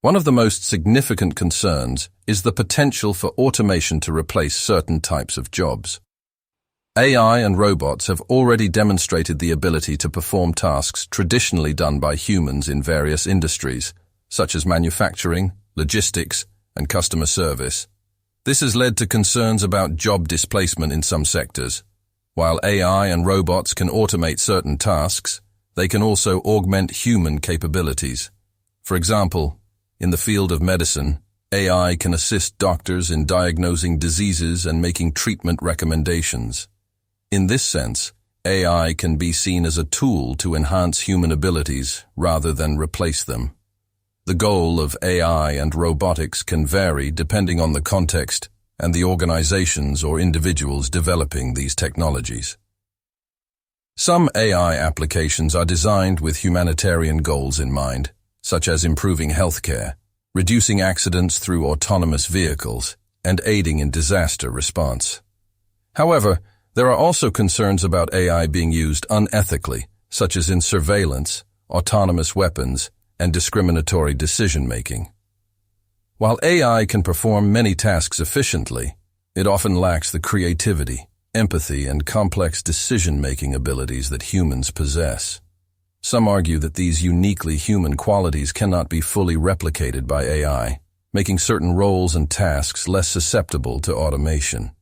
One of the most significant concerns is the potential for automation to replace certain types of jobs. AI and robots have already demonstrated the ability to perform tasks traditionally done by humans in various industries, such as manufacturing, logistics, and customer service. This has led to concerns about job displacement in some sectors. While AI and robots can automate certain tasks, they can also augment human capabilities. For example, in the field of medicine, AI can assist doctors in diagnosing diseases and making treatment recommendations. In this sense, AI can be seen as a tool to enhance human abilities rather than replace them. The goal of AI and robotics can vary depending on the context and the organizations or individuals developing these technologies. Some AI applications are designed with humanitarian goals in mind, such as improving healthcare, reducing accidents through autonomous vehicles, and aiding in disaster response. However, there are also concerns about AI being used unethically, such as in surveillance, autonomous weapons, and discriminatory decision-making. While AI can perform many tasks efficiently, it often lacks the creativity, empathy, and complex decision-making abilities that humans possess. Some argue that these uniquely human qualities cannot be fully replicated by AI, making certain roles and tasks less susceptible to automation.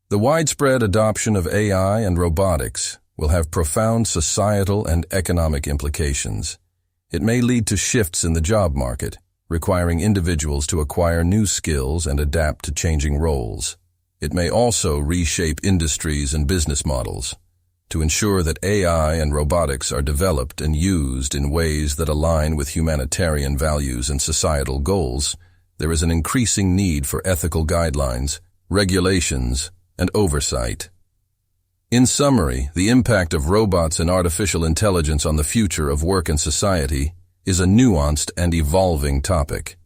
The widespread adoption of AI and robotics will have profound societal and economic implications. It may lead to shifts in the job market, requiring individuals to acquire new skills and adapt to changing roles. It may also reshape industries and business models. To ensure that AI and robotics are developed and used in ways that align with humanitarian values and societal goals, there is an increasing need for ethical guidelines, regulations, and oversight. In summary, the impact of robots and artificial intelligence on the future of work and society is a nuanced and evolving topic.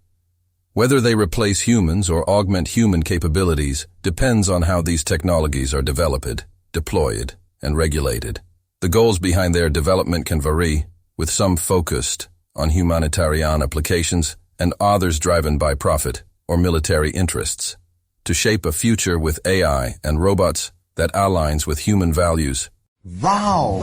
Whether they replace humans or augment human capabilities depends on how these technologies are developed, deployed, and regulated. The goals behind their development can vary, with some focused on humanitarian applications and others driven by profit or military interests. To shape a future with AI and robots that aligns with human values. Wow!